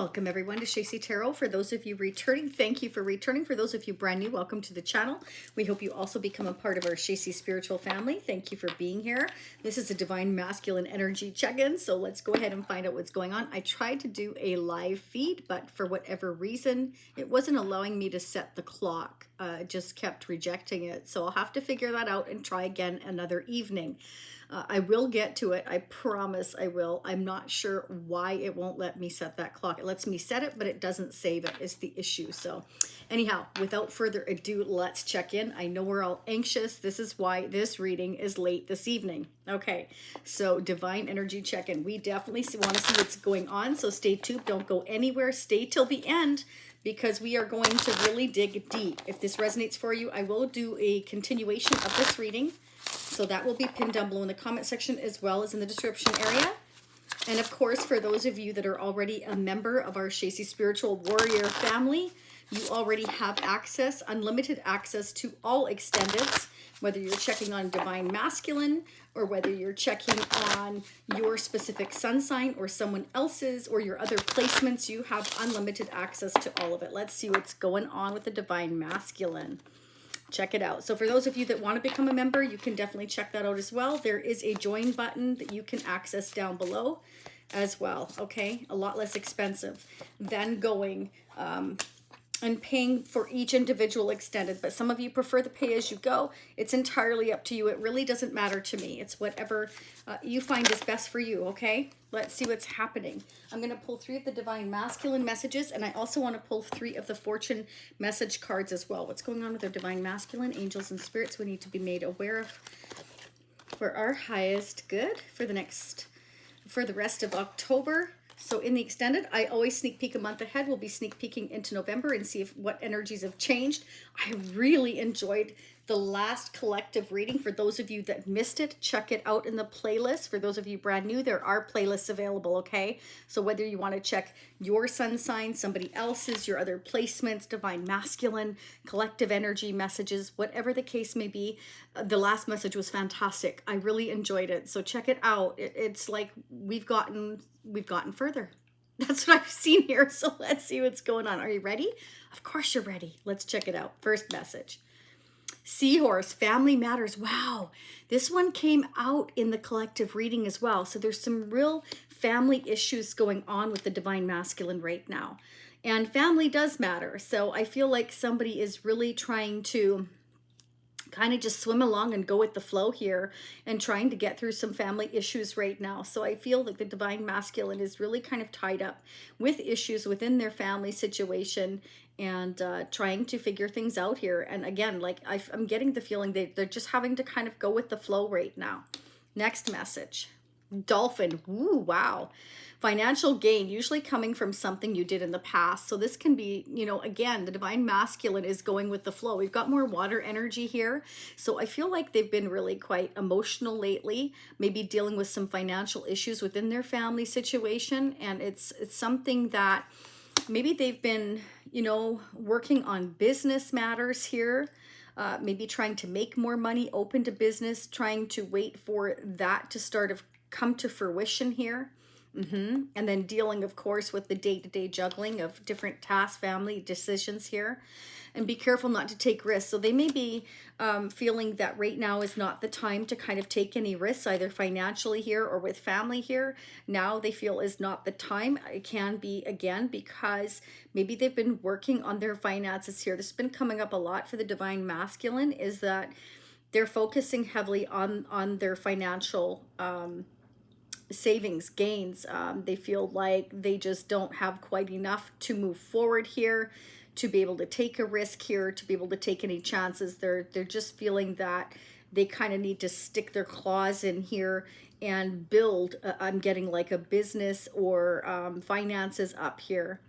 Welcome everyone to Shacey Tarot. For those of you returning, thank you for returning. For those of you brand new, welcome to the channel. We hope you also become a part of our Shacey spiritual family. Thank you for being here. This is a divine masculine energy check-in, so let's go ahead and find out what's going on. I tried to do a live feed, but for whatever reason, it wasn't allowing me to set the clock. It just kept rejecting it, so I'll have to figure that out and try again another evening. I will get to it. I promise I will. I'm not sure why it won't let me set that clock. It lets me set it, but it doesn't save it is the issue. So anyhow, without further ado, let's check in. I know we're all anxious. This is why this reading is late this evening. Okay, so divine energy check-in. We definitely want to see what's going on. So stay tuned. Don't go anywhere. Stay till the end, because we are going to really dig deep. If this resonates for you, I will do a continuation of this reading. So that will be pinned down below in the comment section as well as in the description area. And of course, for those of you that are already a member of our Shacey Spiritual Warrior family, you already have access, unlimited access to all extendeds, whether you're checking on Divine Masculine or whether you're checking on your specific sun sign or someone else's or your other placements, you have unlimited access to all of it. Let's see what's going on with the Divine Masculine. Check it out. So for those of you that want to become a member, you can definitely check that out as well. There is a join button that you can access down below as well. Okay, a lot less expensive than going and paying for each individual extended, but some of you prefer the pay as you go. It's entirely up to you. It really doesn't matter to me. It's whatever you find is best for you. Okay, let's see what's happening. I'm going to pull 3 of the Divine Masculine messages, and I also want to pull 3 of the Fortune message cards as well. What's going on with their Divine Masculine, angels and spirits we need to be made aware of for our highest good for the rest of October. So in the extended, I always sneak peek a month ahead. We'll be sneak peeking into November and see what energies have changed. I really enjoyed the last collective reading. For those of you that missed it, check it out in the playlist. For those of you brand new, there are playlists available, okay? So whether you want to check your sun sign, somebody else's, your other placements, Divine Masculine, collective energy messages, whatever the case may be, the last message was fantastic. I really enjoyed it. So check it out. It's like we've gotten further. That's what I've seen here. So let's see what's going on. Are you ready? Of course you're ready. Let's check it out. First message. Seahorse, family matters. Wow, this one came out in the collective reading as well. So there's some real family issues going on with the Divine Masculine right now. And family does matter. So I feel like somebody is really trying to kind of just swim along and go with the flow here and trying to get through some family issues right now. So I feel like the Divine Masculine is really kind of tied up with issues within their family situation and trying to figure things out here. And again, like I'm getting the feeling they're just having to kind of go with the flow right now. Next message. Dolphin. Ooh, wow. Financial gain, usually coming from something you did in the past. So this can be, you know, again, the Divine Masculine is going with the flow. We've got more water energy here. So I feel like they've been really quite emotional lately, maybe dealing with some financial issues within their family situation. And it's something that maybe they've been, you know, working on business matters here. Maybe trying to make more money, open to business, trying to wait for that to come to fruition here. And then dealing, of course, with the day-to-day juggling of different tasks, family decisions here. And be careful not to take risks. So they may be feeling that right now is not the time to kind of take any risks, either financially here or with family here. Now they feel is not the time. It can be, again, because maybe they've been working on their finances here. This has been coming up a lot for the Divine Masculine, is that they're focusing heavily on their financial savings, gains. They feel like they just don't have quite enough to move forward here, to be able to take a risk here, to be able to take any chances. They're just feeling that they kind of need to stick their claws in here and build, I'm getting like a business or finances up here.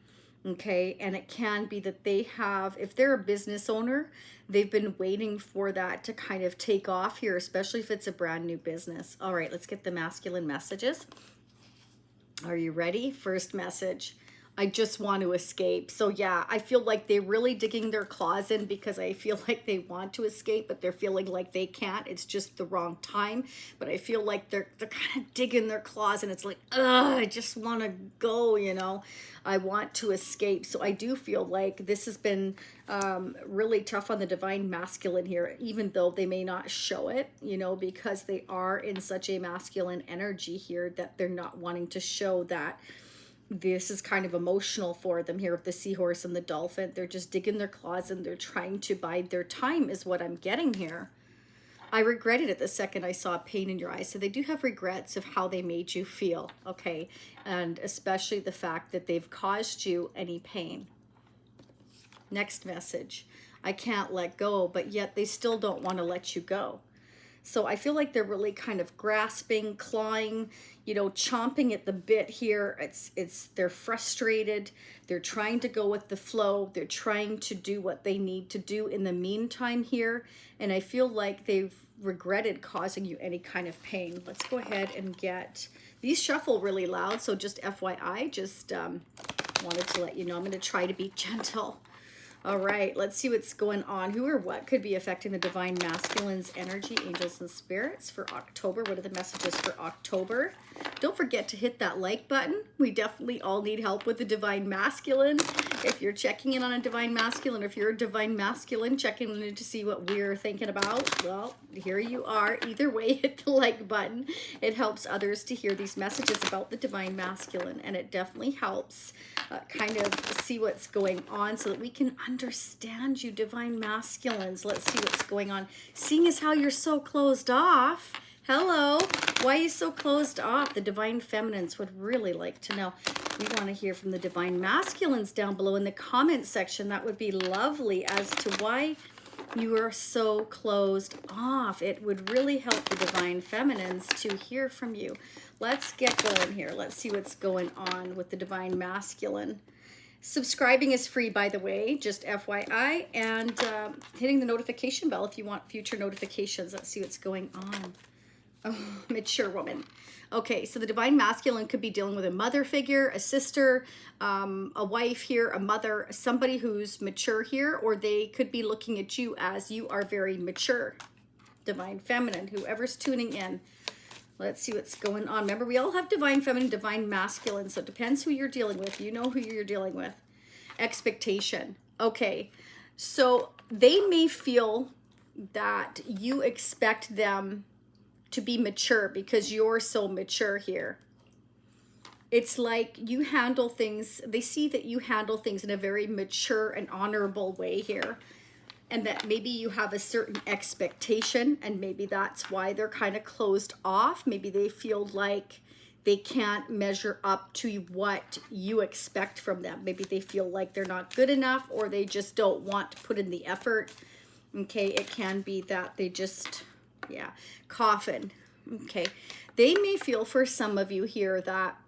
Okay, and it can be that they have, if they're a business owner, they've been waiting for that to kind of take off here, especially if it's a brand new business. All right, let's get the masculine messages. Are you ready? First message. I just want to escape. So yeah, I feel like they're really digging their claws in because I feel like they want to escape, but they're feeling like they can't. It's just the wrong time. But I feel like they're kind of digging their claws, and it's like, ugh, I just want to go, you know. I want to escape. So I do feel like this has been really tough on the divine masculine here, even though they may not show it, you know, because they are in such a masculine energy here that they're not wanting to show that. This is kind of emotional for them here with the seahorse and the dolphin. They're just digging their claws and they're trying to bide their time is what I'm getting here. I regretted it the second I saw pain in your eyes. So they do have regrets of how they made you feel, okay? And especially the fact that they've caused you any pain. Next message. I can't let go, but yet they still don't want to let you go. So I feel like they're really kind of grasping, clawing, you know, chomping at the bit here. They're frustrated. They're trying to go with the flow. They're trying to do what they need to do in the meantime here. And I feel like they've regretted causing you any kind of pain. Let's go ahead and get, these shuffle really loud. So just FYI, just wanted to let you know, I'm going to try to be gentle. All right, let's see what's going on. Who or what could be affecting the divine masculine's energy, angels and spirits for October? What are the messages for October? Don't forget to hit that like button. We definitely all need help with the divine masculine. If you're checking in on a divine masculine, or if you're a divine masculine checking in to see what we're thinking about, well, here you are. Either way, hit the like button. It helps others to hear these messages about the divine masculine, and it definitely helps kind of see what's going on so that we can understand you, divine masculines. Let's see what's going on. Seeing as how you're so closed off, hello, why are you so closed off? The divine feminines would really like to know. We want to hear from the divine masculines down below in the comment section. That would be lovely as to why you are so closed off. It would really help the divine feminines to hear from you. Let's get going here. Let's see what's going on with the divine masculine. Subscribing is free, by the way, just FYI, and hitting the notification bell if you want future notifications. Let's see what's going on. Oh, mature woman. Okay, so the divine masculine could be dealing with a mother figure, a sister, a wife here, a mother, somebody who's mature here, or they could be looking at you as you are very mature. Divine feminine, whoever's tuning in. Let's see what's going on. Remember, we all have divine feminine, divine masculine, so it depends who you're dealing with. You know who you're dealing with. Expectation. Okay, so they may feel that you expect them to be mature because you're so mature here. It's like you handle things, they see that you handle things in a very mature and honorable way here. And that maybe you have a certain expectation, and maybe that's why they're kind of closed off. Maybe they feel like they can't measure up to what you expect from them. Maybe they feel like they're not good enough, or they just don't want to put in the effort. Okay, it can be that they just, yeah, coffin. Okay, they may feel for some of you here that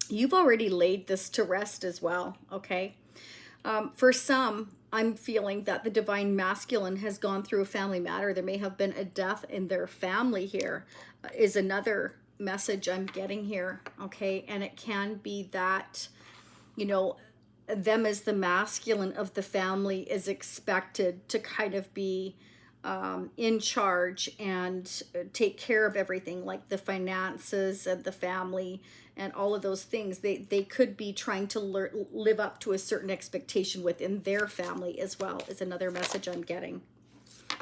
you've already laid this to rest as well. Okay, for some, I'm feeling that the divine masculine has gone through a family matter. There may have been a death in their family here, is another message I'm getting here. Okay, and it can be that, you know, them as the masculine of the family is expected to kind of be in charge and take care of everything, like the finances and the family and all of those things. They could be trying to live up to a certain expectation within their family as well, is another message I'm getting.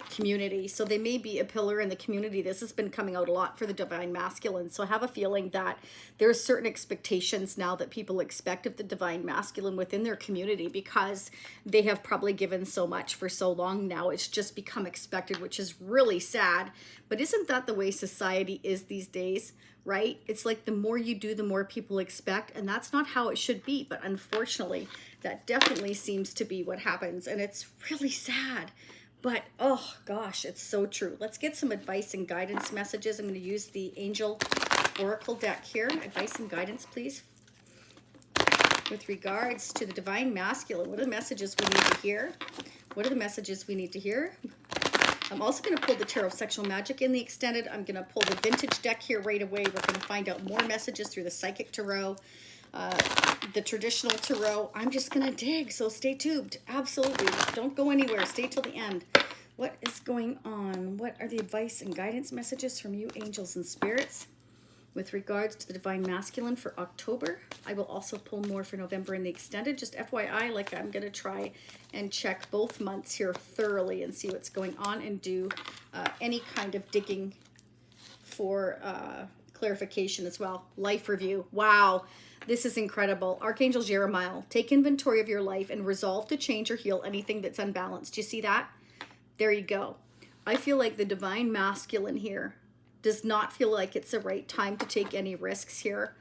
Community. So they may be a pillar in the community. This has been coming out a lot for the divine masculine. So I have a feeling that there's certain expectations now that people expect of the divine masculine within their community, because they have probably given so much for so long now. It's just become expected, which is really sad. But isn't that the way society is these days, right? It's like the more you do, the more people expect, and that's not how it should be. But unfortunately, that definitely seems to be what happens, and it's really sad. But, oh gosh, it's so true. Let's get some advice and guidance messages. I'm going to use the Angel Oracle deck here. Advice and guidance, please. With regards to the divine masculine, what are the messages we need to hear? What are the messages we need to hear? I'm also going to pull the Tarot of Sexual Magic in the extended. I'm going to pull the vintage deck here right away. We're going to find out more messages through the Psychic Tarot. the traditional tarot. I'm just going to dig, so stay tuned. Absolutely. Don't go anywhere. Stay till the end. What is going on? What are the advice and guidance messages from you, angels and spirits, with regards to the Divine Masculine for October? I will also pull more for November in the extended. Just FYI, like I'm going to try and check both months here thoroughly and see what's going on and do any kind of digging for clarification as well. Life review. Wow. This is incredible. Archangel Jeremiah, take inventory of your life and resolve to change or heal anything that's unbalanced. Do you see that? There you go. I feel like the Divine Masculine here does not feel like it's the right time to take any risks here.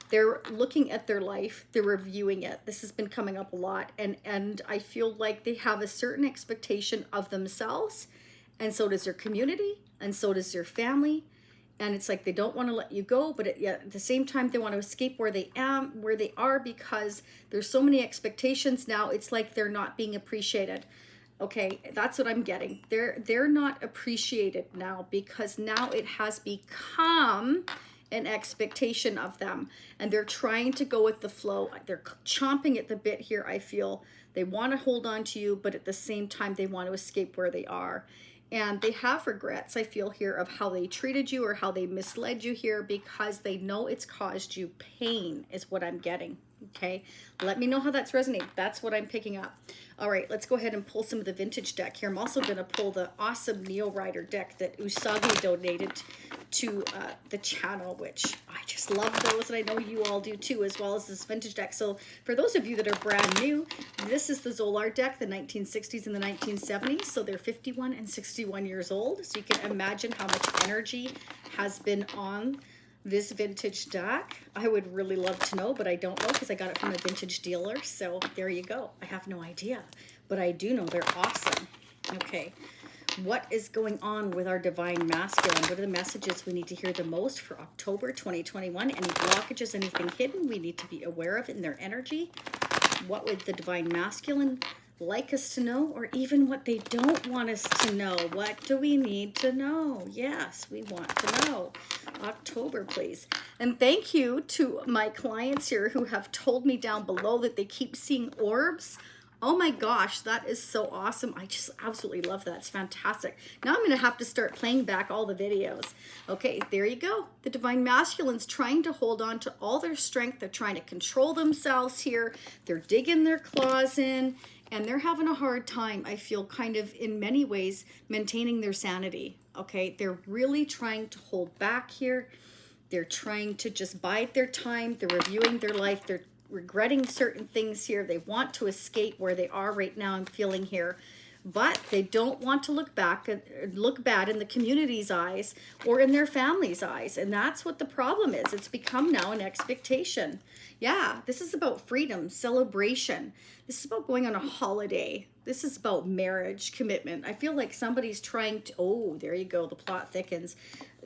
They're looking at their life. They're reviewing it. This has been coming up a lot. And I feel like they have a certain expectation of themselves. And so does their community. And so does their family. And it's like they don't want to let you go, but at the same time, they want to escape where they are, because there's so many expectations now. It's like they're not being appreciated. Okay, that's what I'm getting. They're not appreciated now, because now it has become an expectation of them, and they're trying to go with the flow. They're chomping at the bit here. I feel they want to hold on to you, but at the same time, they want to escape where they are. And they have regrets, I feel here, of how they treated you or how they misled you here, because they know it's caused you pain, is what I'm getting. Okay, let me know how that's resonating. That's what I'm picking up. All right, let's go ahead and pull some of the vintage deck here. I'm also going to pull the awesome Neo Rider deck that Usagi donated to the channel, which I just love those, and I know you all do too, as well as this vintage deck. So for those of you that are brand new, this is the Zolar deck, the 1960s and the 1970s. So they're 51 and 61 years old. So you can imagine how much energy has been on this vintage deck. I would really love to know, but I don't know, because I got it from a vintage dealer. So there you go. I have no idea, but I do know they're awesome. Okay, what is going on with our Divine Masculine? What are the messages we need to hear the most for October 2021? Any blockages, anything hidden we need to be aware of in their energy? What would the Divine Masculine like us to know, or even what they don't want us to know? What do we need to know? Yes, we want to know. October, please. And thank you to my clients here who have told me down below that they keep seeing orbs. Oh my gosh, that is so awesome. I just absolutely love that. It's fantastic. Now I'm going to have to start playing back all the videos. Okay, there you go. The Divine Masculine's trying to hold on to all their strength. They're trying to control themselves here. They're digging their claws in, and they're having a hard time, I feel, kind of in many ways, maintaining their sanity. Okay, they're really trying to hold back here. They're trying to just bide their time. They're reviewing their life. They're regretting certain things here. They want to escape where they are right now, I'm feeling here. But they don't want to look bad in the community's eyes or in their family's eyes. And that's what the problem is. It's become now an expectation. Yeah, this is about freedom, celebration. This is about going on a holiday. This is about marriage, commitment. I feel like somebody's trying to, oh, there you go, the plot thickens.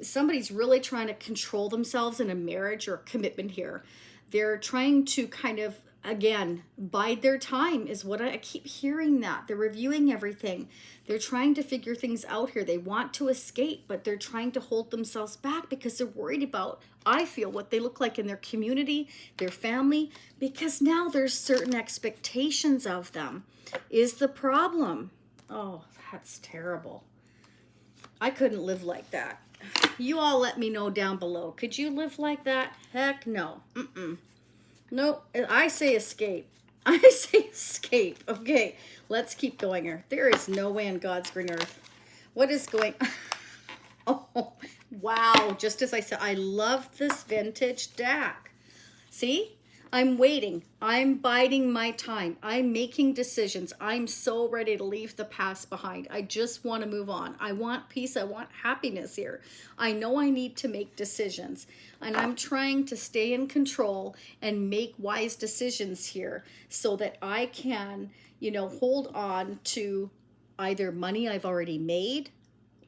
Somebody's really trying to control themselves in a marriage or a commitment here. They're trying to kind of, again, bide their time is what I keep hearing that. They're reviewing everything. They're trying to figure things out here. They want to escape, but they're trying to hold themselves back because they're worried about, I feel, what they look like in their community, their family, because now there's certain expectations of them is the problem. Oh, that's terrible. I couldn't live like that. You all let me know down below. Could you live like that? Heck no. Nope. I say escape. I say escape. Okay, let's keep going here. There is no way in God's green earth. What is going on? Oh, wow. Just as I said, I love this vintage deck. See? I'm waiting. I'm biding my time. I'm making decisions. I'm so ready to leave the past behind. I just want to move on. I want peace. I want happiness here. I know I need to make decisions, and I'm trying to stay in control and make wise decisions here so that I can, you know, hold on to either money I've already made,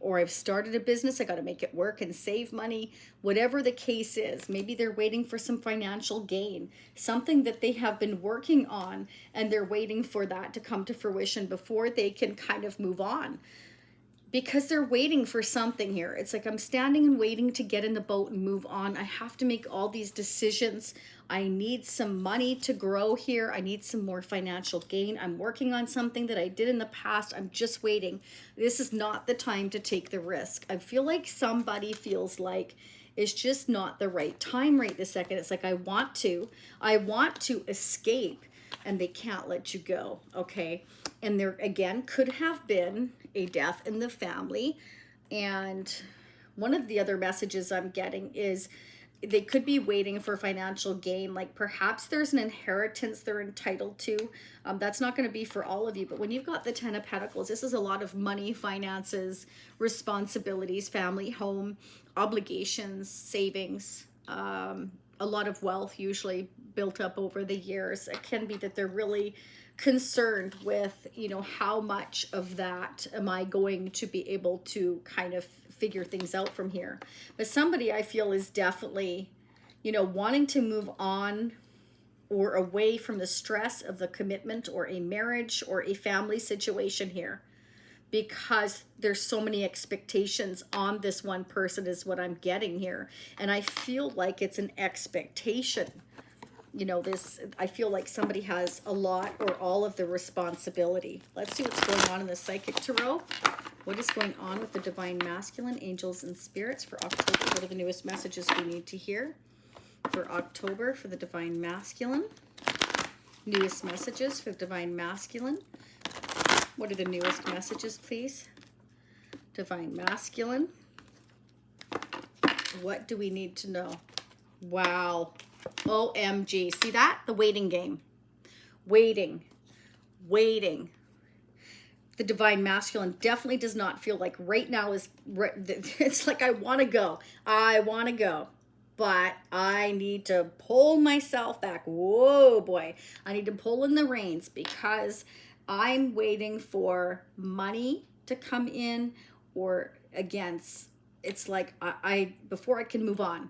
or I've started a business, I got to make it work and save money, whatever the case is. Maybe they're waiting for some financial gain, something that they have been working on, and they're waiting for that to come to fruition before they can kind of move on. Because they're waiting for something here. It's like I'm standing and waiting to get in the boat and move on. I have to make all these decisions. I need some money to grow here. I need some more financial gain. I'm working on something that I did in the past. I'm just waiting. This is not the time to take the risk. I feel like somebody feels like it's just not the right time right this second. It's like, I want to escape, and they can't let you go, okay? And there, again, could have been a death in the family. And one of the other messages I'm getting is they could be waiting for financial gain. Like perhaps there's an inheritance they're entitled to. That's not going to be for all of you. But when you've got the 10 of Pentacles, this is a lot of money, finances, responsibilities, family, home, obligations, savings, a lot of wealth usually built up over the years. It can be that they're really concerned with, you know, how much of that am I going to be able to kind of figure things out from here. But somebody I feel is definitely, you know, wanting to move on or away from the stress of the commitment or a marriage or a family situation here, because there's so many expectations on this one person is what I'm getting here. And I feel like it's an expectation. You know, this, I feel like somebody has a lot or all of the responsibility. Let's see what's going on in the Psychic Tarot. What is going on with the Divine Masculine, angels and spirits for October? What are the newest messages we need to hear for October for the Divine Masculine? Newest messages for the Divine Masculine. What are the newest messages, please? Divine Masculine. What do we need to know? Wow. OMG. See that? The waiting game. Waiting. The Divine Masculine definitely does not feel like right now is, it's like I want to go. But I need to pull myself back. Whoa, boy. I need to pull in the reins because I'm waiting for money to come in, or again, it's like before I can move on,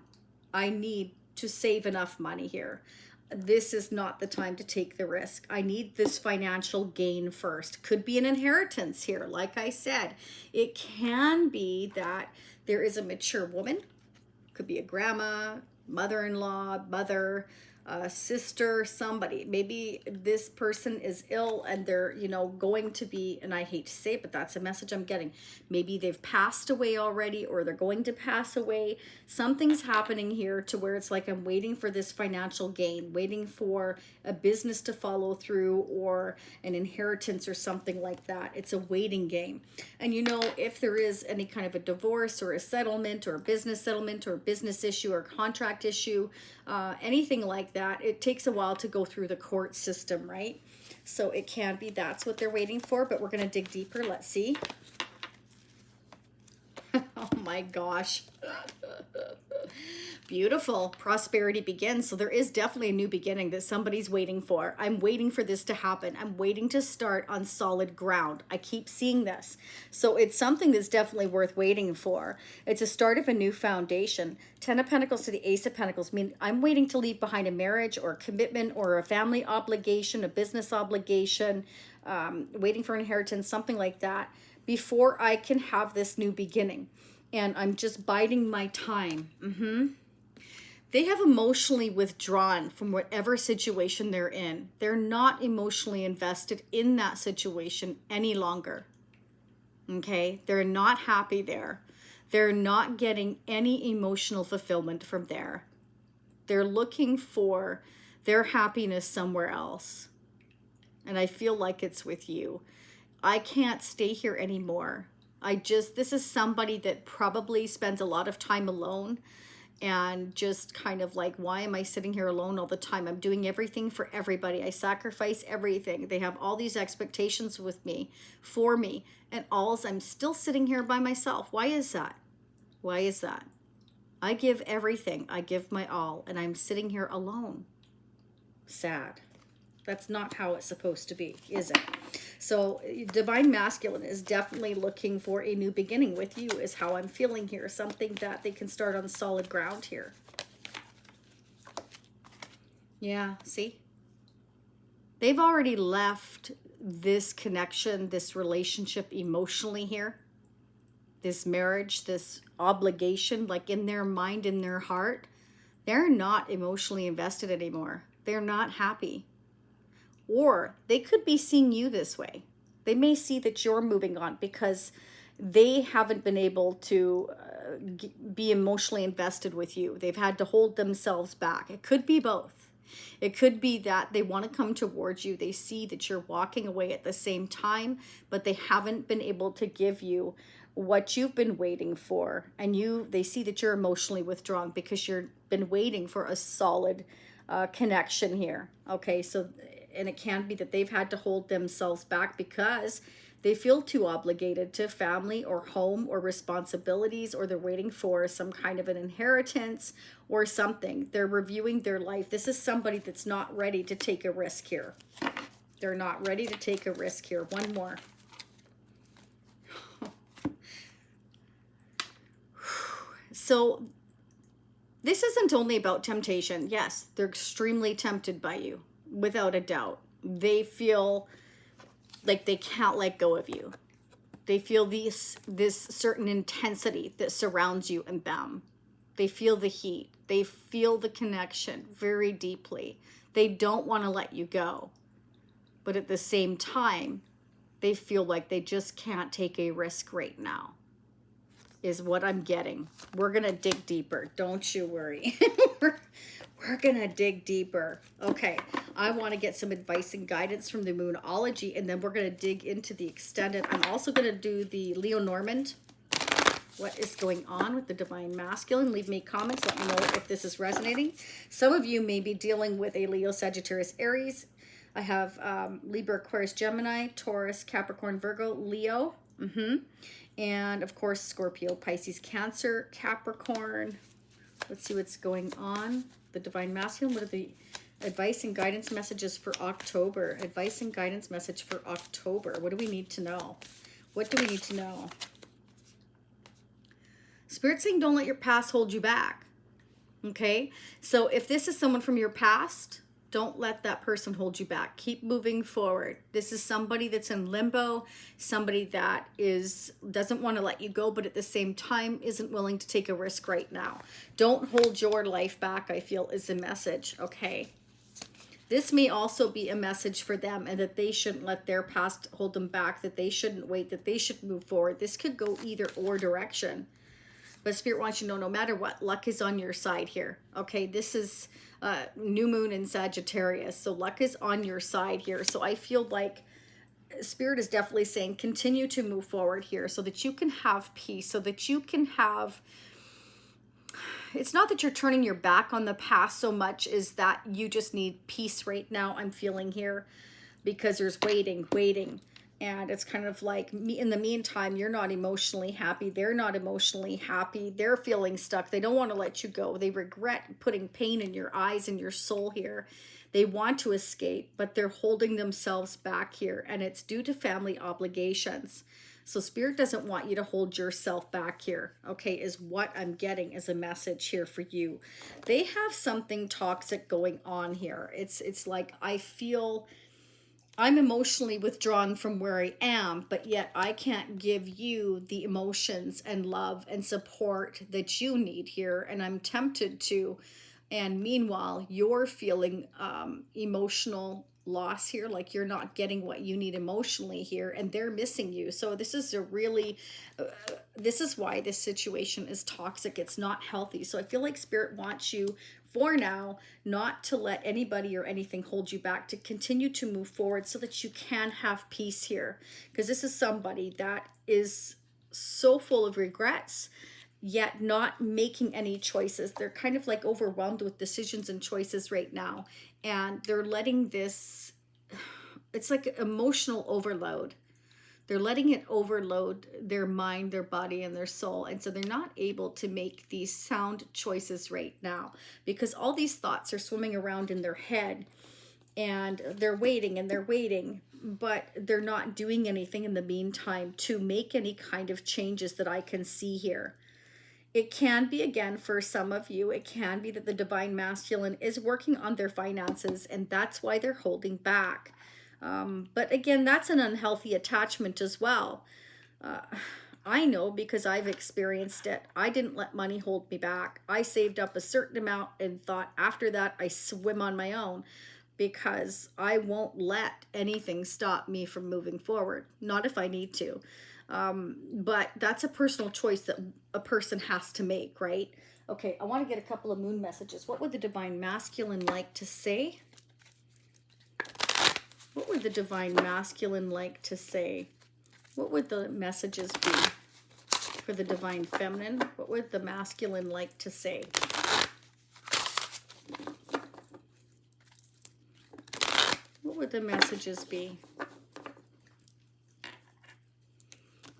I need to save enough money here. This is not the time to take the risk. I need this financial gain first. Could be an inheritance here. Like I said, it can be that there is a mature woman. Could be a grandma, mother-in-law, mother, sister, somebody. Maybe this person is ill and they're, you know, going to be, and I hate to say it, but that's a message I'm getting. Maybe they've passed away already, or they're going to pass away. Something's happening here to where it's like I'm waiting for this financial gain, waiting for a business to follow through or an inheritance or something like that. It's a waiting game. And you know, if there is any kind of a divorce or a settlement or a business settlement or a business issue or contract issue, anything like that, it takes a while to go through the court system, right? So it can be that's what they're waiting for, but we're going to dig deeper. Let's see. Oh my gosh. Beautiful. Prosperity begins. So there is definitely a new beginning that somebody's waiting for. I'm waiting for this to happen. I'm waiting to start on solid ground. I keep seeing this. So it's something that's definitely worth waiting for. It's a start of a new foundation. 10 of Pentacles to the Ace of Pentacles mean I'm waiting to leave behind a marriage or a commitment or a family obligation, a business obligation, waiting for inheritance, something like that, before I can have this new beginning. And I'm just biding my time. They have emotionally withdrawn from whatever situation they're in. They're not emotionally invested in that situation any longer. Okay? They're not happy there. They're not getting any emotional fulfillment from there. They're looking for their happiness somewhere else. And I feel like it's with you. I can't stay here anymore. This is somebody that probably spends a lot of time alone and just kind of like, why am I sitting here alone all the time? I'm doing everything for everybody. I sacrifice everything. They have all these expectations with me, for me, and I'm still sitting here by myself. Why is that? Why is that? I give everything. I give my all, and I'm sitting here alone. Sad. That's not how it's supposed to be, is it? So Divine Masculine is definitely looking for a new beginning with you, is how I'm feeling here. Something that they can start on solid ground here. Yeah, see? They've already left this connection, this relationship emotionally here. This marriage, this obligation, like in their mind, in their heart. They're not emotionally invested anymore. They're not happy. Or they could be seeing you this way. They may see that you're moving on because they haven't been able to be emotionally invested with you. They've had to hold themselves back. It could be both. It could be that they want to come towards you. They see that you're walking away at the same time, but they haven't been able to give you what you've been waiting for. And they see that you're emotionally withdrawn because you've been waiting for a solid connection here. Okay, so, and it can be that they've had to hold themselves back because they feel too obligated to family or home or responsibilities, or they're waiting for some kind of an inheritance or something. They're reviewing their life. This is somebody that's not ready to take a risk here. They're not ready to take a risk here. One more. So this isn't only about temptation. Yes, they're extremely tempted by you, without a doubt. They feel like they can't let go of you. They feel this certain intensity that surrounds you and them. They feel the heat. They feel the connection very deeply. They don't want to let you go. But at the same time, they feel like they just can't take a risk right now, is what I'm getting. We're going to dig deeper. Don't you worry. We're going to dig deeper. Okay, I want to get some advice and guidance from the Moonology, and then we're going to dig into the extended. I'm also going to do the Leo Normand. What is going on with the Divine Masculine? Leave me comments. Let me know if this is resonating. Some of you may be dealing with a Leo, Sagittarius, Aries. I have Libra, Aquarius, Gemini, Taurus, Capricorn, Virgo, Leo. And of course, Scorpio, Pisces, Cancer, Capricorn. Let's see what's going on. The Divine Masculine, what are the advice and guidance messages for October? Advice and guidance message for October. What do we need to know? What do we need to know? Spirit saying don't let your past hold you back. Okay? So if this is someone from your past, don't let that person hold you back. Keep moving forward. This is somebody that's in limbo, somebody that doesn't want to let you go, but at the same time isn't willing to take a risk right now. Don't hold your life back, I feel, is a message, okay? This may also be a message for them, and that they shouldn't let their past hold them back, that they shouldn't wait, that they should move forward. This could go either or direction. But Spirit wants you to know, no matter what, luck is on your side here. Okay, this is new moon in Sagittarius. So luck is on your side here. So I feel like Spirit is definitely saying continue to move forward here so that you can have peace, so that you can have... It's not that you're turning your back on the past so much as that you just need peace right now, I'm feeling here, because there's waiting. And it's kind of like, in the meantime, you're not emotionally happy. They're not emotionally happy. They're feeling stuck. They don't want to let you go. They regret putting pain in your eyes and your soul here. They want to escape, but they're holding themselves back here. And it's due to family obligations. So Spirit doesn't want you to hold yourself back here, okay, is what I'm getting as a message here for you. They have something toxic going on here. It's like, I feel... I'm emotionally withdrawn from where I am, but yet I can't give you the emotions and love and support that you need here, and I'm tempted to. And meanwhile, you're feeling emotional loss here, like you're not getting what you need emotionally here, and they're missing you. So this is a really, this is why this situation is toxic. It's not healthy. So I feel like Spirit wants you, for now, not to let anybody or anything hold you back, to continue to move forward so that you can have peace here. Because this is somebody that is so full of regrets, yet not making any choices. They're kind of like overwhelmed with decisions and choices right now. And they're letting this, it's like emotional overload. They're letting it overload their mind, their body, and their soul. And so they're not able to make these sound choices right now, because all these thoughts are swimming around in their head, and they're waiting, but they're not doing anything in the meantime to make any kind of changes that I can see here. It can be, again, for some of you, it can be that the Divine Masculine is working on their finances, and that's why they're holding back. But again, that's an unhealthy attachment as well. I know because I've experienced it. I didn't let money hold me back. I saved up a certain amount and thought after that I swim on my own, because I won't let anything stop me from moving forward. Not if I need to. But that's a personal choice that a person has to make, right? Okay, I want to get a couple of moon messages. What would the Divine Masculine like to say? What would the Divine Masculine like to say? What would the messages be for the Divine Feminine? What would the Masculine like to say? What would the messages be?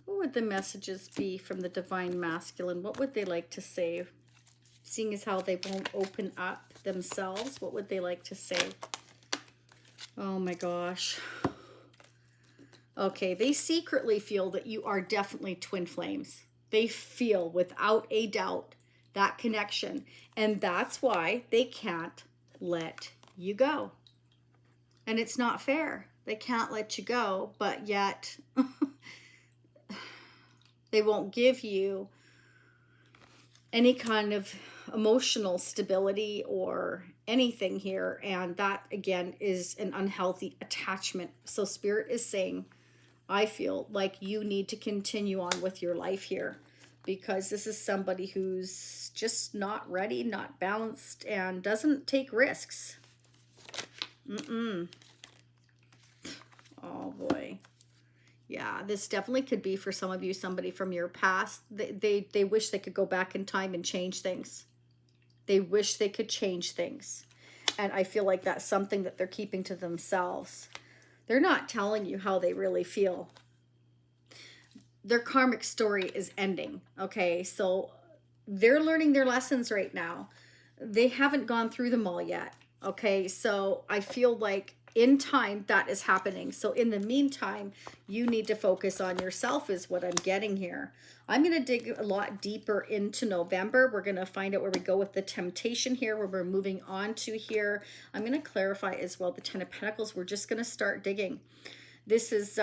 What would the messages be from the Divine Masculine? What would they like to say? Seeing as how they won't open up themselves, what would they like to say? Oh my gosh. Okay, they secretly feel that you are definitely twin flames. They feel without a doubt that connection. And that's why they can't let you go. And it's not fair. They can't let you go, but yet they won't give you any kind of emotional stability or anything here. And that, again, is an unhealthy attachment. So Spirit is saying, I feel like you need to continue on with your life here, because this is somebody who's just not ready, not balanced, and doesn't take risks. Oh boy. Yeah, this definitely could be for some of you, somebody from your past. They wish they could go back in time and change things. They wish they could change things. And I feel like that's something that they're keeping to themselves. They're not telling you how they really feel. Their karmic story is ending, okay? So they're learning their lessons right now. They haven't gone through them all yet, okay? So I feel like in time that is happening. So in the meantime, you need to focus on yourself is what I'm getting here. I'm going to dig a lot deeper into November. We're going to find out where we go with the temptation here, where we're moving on to here. I'm going to clarify as well the Ten of Pentacles. We're just going to start digging. This is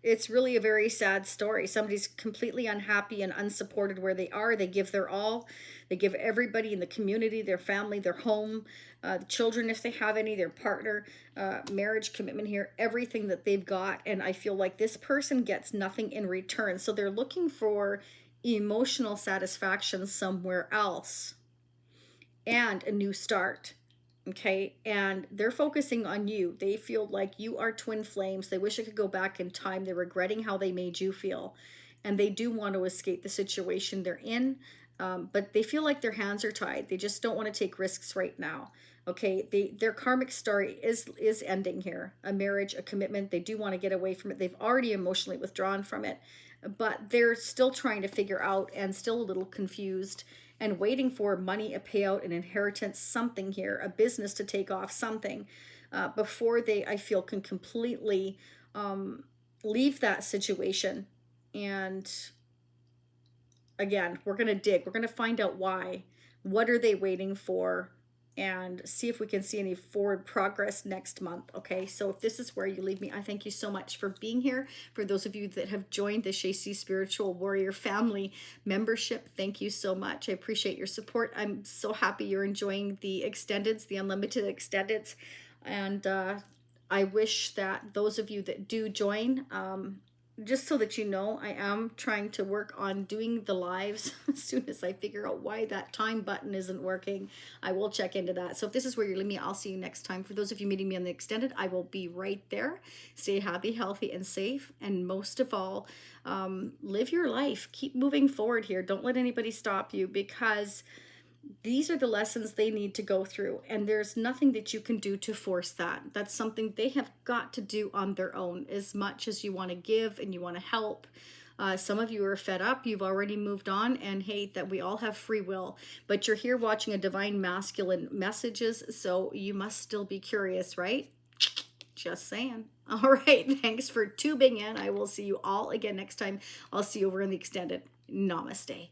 it's really a very sad story. Somebody's completely unhappy and unsupported where they are. They give their all. They give everybody in the community, their family, their home, the children if they have any, their partner, marriage, commitment here, everything that they've got. And I feel like this person gets nothing in return. So they're looking for emotional satisfaction somewhere else and a new start. Okay, and they're focusing on you. They feel like you are twin flames. They wish it could go back in time. They're regretting how they made you feel. And they do want to escape the situation they're in, but they feel like their hands are tied. They just don't want to take risks right now. Okay, their karmic story is ending here. A marriage, a commitment. They do want to get away from it. They've already emotionally withdrawn from it, but they're still trying to figure out and still a little confused and waiting for money, a payout, an inheritance, something here, a business to take off, something, before they, I feel, can completely leave that situation. And again, we're going to dig. We're going to find out why. What are they waiting for? And see if we can see any forward progress next month. Okay, so if this is where you leave me, I thank you so much for being here. For those of you that have joined the Shacy Spiritual Warrior Family membership, thank you so much. I appreciate your support. I'm so happy you're enjoying the extendeds, the unlimited extendeds. And I wish that those of you that do join, just so that you know, I am trying to work on doing the lives as soon as I figure out why that time button isn't working. I will check into that. So if this is where you're leaving me, I'll see you next time. For those of you meeting me on the extended, I will be right there. Stay happy, healthy, and safe. And most of all, live your life. Keep moving forward here. Don't let anybody stop you, because these are the lessons they need to go through, and there's nothing that you can do to force that. That's something they have got to do on their own. As much as you want to give and you want to help, some of you are fed up, you've already moved on, and hate that we all have free will. But you're here watching a Divine Masculine messages, so you must still be curious, right? Just saying. All right, thanks for tuning in. I will see you all again next time. I'll see you over in the extended. Namaste.